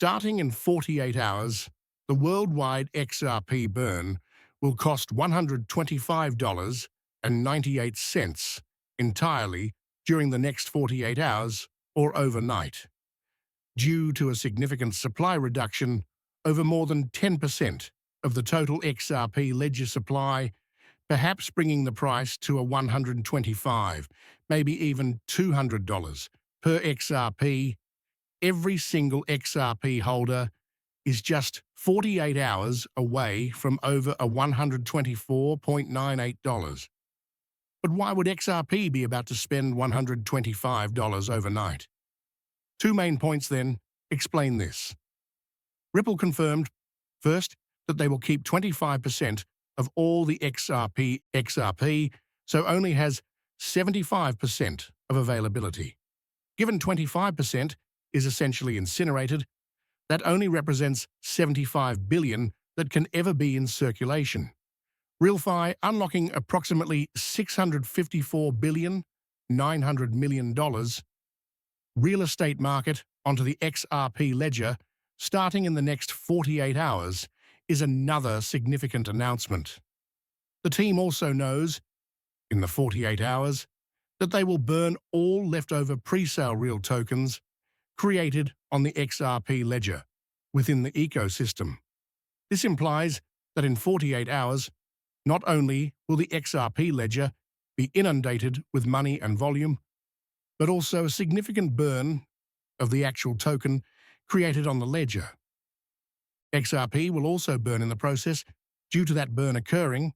Starting in 48 hours, the worldwide XRP burn will cost $125.98 entirely during the next 48 hours or overnight, due to a significant supply reduction over more than 10% of the total XRP ledger supply, perhaps bringing the price to a $125, maybe even $200 per XRP. Every single XRP holder is just 48 hours away from over a $124.98. But why would XRP be about to spend $125 overnight? Two main points then explain this. Ripple confirmed, first, that they will keep 25% of all the XRP, so only has 75% of availability. Given 25% is essentially incinerated, that only represents 75 billion that can ever be in circulation. RealFi unlocking approximately $654 billion, $900 million real estate market onto the XRP ledger starting in the next 48 hours is another significant announcement. The team also knows, in the 48 hours, that they will burn all leftover pre-sale real tokens created on the XRP ledger within the ecosystem. This implies that in 48 hours, not only will the XRP ledger be inundated with money and volume, but also a significant burn of the actual token created on the ledger. XRP will also burn in the process due to that burn occurring,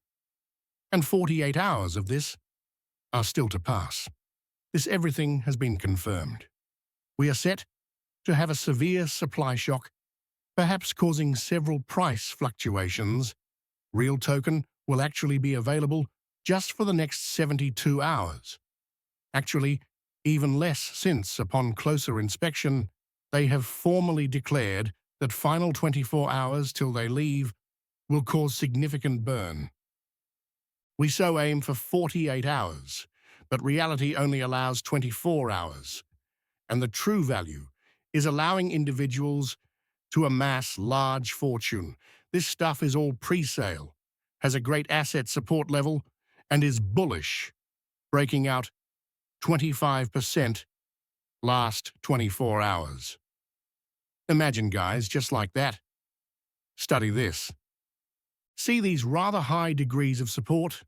and 48 hours of this are still to pass. This everything has been confirmed. We are set to have a severe supply shock, perhaps causing several price fluctuations. Real token will actually be available just for the next 72 hours. Actually, even less since, upon closer inspection, they have formally declared that final 24 hours till they leave will cause significant burn. We so aim for 48 hours, but reality only allows 24 hours. And the true value is allowing individuals to amass large fortune. This stuff is all pre-sale, has a great asset support level, and is bullish, breaking out 25% last 24 hours. Imagine, guys, just like that. Study this. See these rather high degrees of support?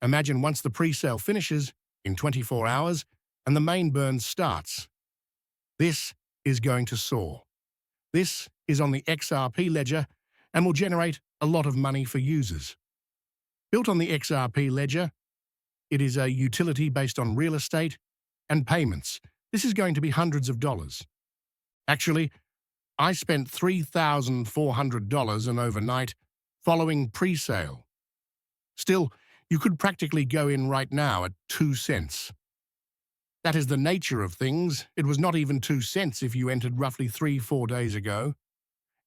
Imagine once the pre-sale finishes in 24 hours and the main burn starts. This is going to soar. This is on the XRP ledger and will generate a lot of money for users. Built on the XRP ledger, it is a utility based on real estate and payments. This is going to be hundreds of dollars. Actually, I spent $3,400 an overnight following pre-sale. Still, you could practically go in right now at 2 cents. That is the nature of things. It was not even 2 cents if you entered roughly 3-4 days ago.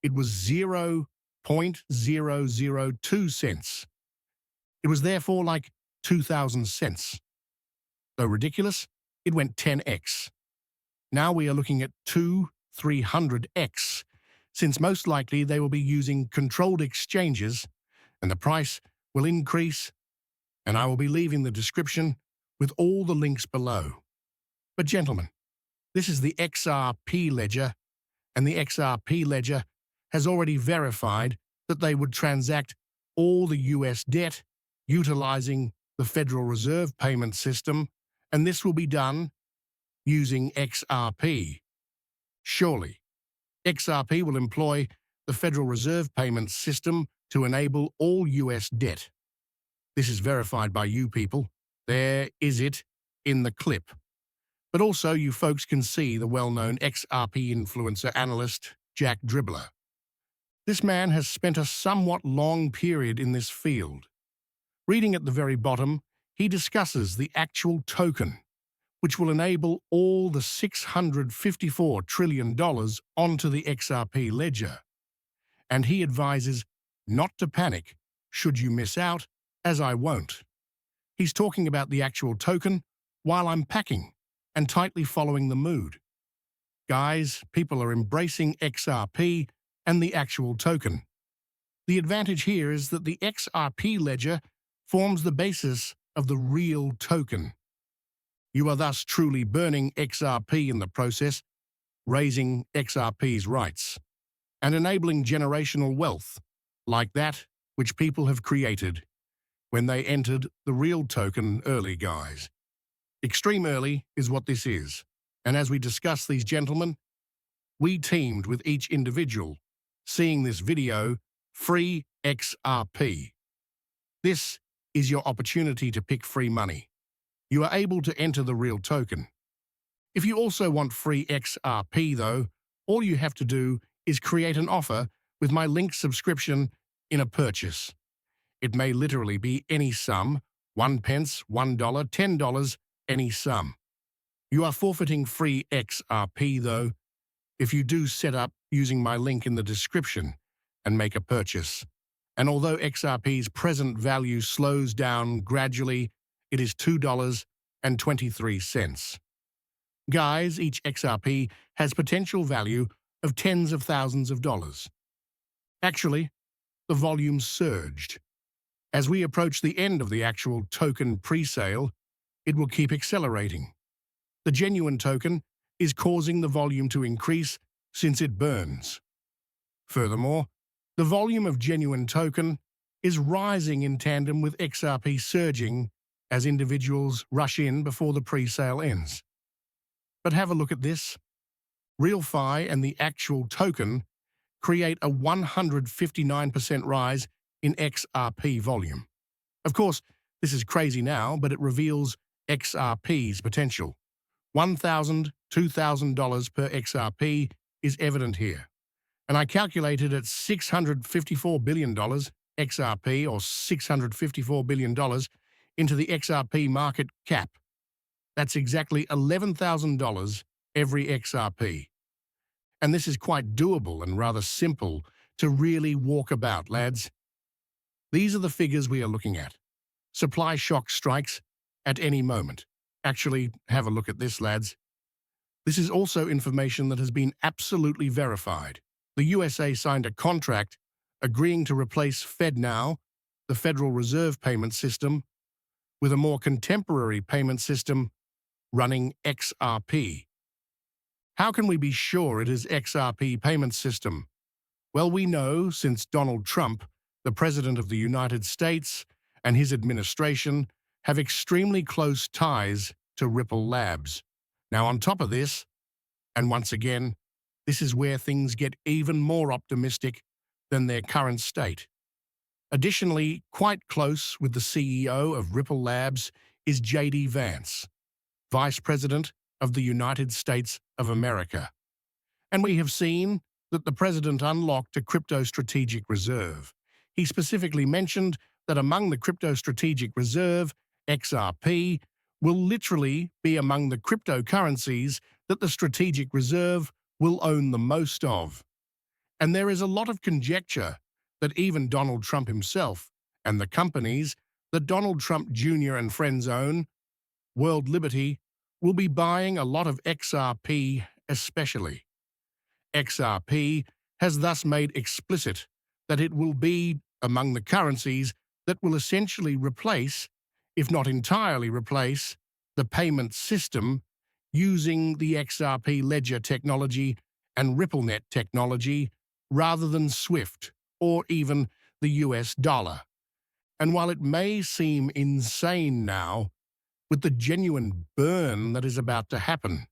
It was 0.002 cents. It was therefore like 2,000 cents. Though ridiculous, it went 10x. Now we are looking at 300x, since most likely they will be using controlled exchanges and the price will increase, and I will be leaving the description with all the links below. But gentlemen, this is the XRP ledger, and the XRP ledger has already verified that they would transact all the US debt utilizing the Federal Reserve payment system, and this will be done using XRP. Surely, XRP will employ the Federal Reserve payment system to enable all US debt. This is verified by you people. There is it in the clip. But also you folks can see the well-known XRP influencer analyst, Jack Dribbler. This man has spent a somewhat long period in this field. Reading at the very bottom, he discusses the actual token, which will enable all the $654 trillion onto the XRP ledger. And he advises not to panic should you miss out, as I won't. He's talking about the actual token while I'm packing and tightly following the mood. Guys, people are embracing XRP and the actual token. The advantage here is that the XRP ledger forms the basis of the real token. You are thus truly burning XRP in the process, raising XRP's rights, and enabling generational wealth, like that which people have created when they entered the real token early, guys. Extreme early is what this is, and as we discuss these gentlemen, we teamed with each individual, seeing this video, Free XRP. This is your opportunity to pick free money. You are able to enter the real token. If you also want free XRP though, all you have to do is create an offer with my link subscription in a purchase. It may literally be any sum, 1 pence, $1, $10, any sum. You are forfeiting free XRP though, if you do set up using my link in the description and make a purchase. And although XRP's present value slows down gradually, it is $2.23. Guys, each XRP has potential value of tens of thousands of dollars. Actually, the volume surged. As we approach the end of the actual token pre-sale, it will keep accelerating. The genuine token is causing the volume to increase since it burns. Furthermore, the volume of genuine token is rising in tandem with XRP surging as individuals rush in before the pre-sale ends. But have a look at this. RealFi and the actual token create a 159% rise in XRP volume. Of course, this is crazy now, but it reveals XRP's potential. $1,000, $2,000 per XRP is evident here. And I calculated at $654 billion XRP, or $654 billion, into the XRP market cap. That's exactly $11,000 every XRP. And this is quite doable and rather simple to really walk about, lads. These are the figures we are looking at. Supply shock strikes at any moment. Actually, have a look at this, lads. This is also information that has been absolutely verified. The USA signed a contract agreeing to replace FedNow, the Federal Reserve payment system, with a more contemporary payment system running XRP. How can we be sure it is XRP payment system? Well, we know since Donald Trump, the President of the United States, and his administration have extremely close ties to Ripple Labs. Now, on top of this, and once again, this is where things get even more optimistic than their current state. Additionally, quite close with the CEO of Ripple Labs is J.D. Vance, Vice President of the United States of America. And we have seen that the President unlocked a crypto strategic reserve. He specifically mentioned that among the crypto strategic reserve, XRP will literally be among the cryptocurrencies that the strategic reserve will own the most of. And there is a lot of conjecture that even Donald Trump himself and the companies that Donald Trump Jr. and friends own, World Liberty, will be buying a lot of XRP especially. XRP has thus made explicit that it will be among the currencies that will essentially replace, if not entirely replace, the payment system using the XRP ledger technology and RippleNet technology rather than SWIFT or even the US dollar. And while it may seem insane now, with the genuine burn that is about to happen,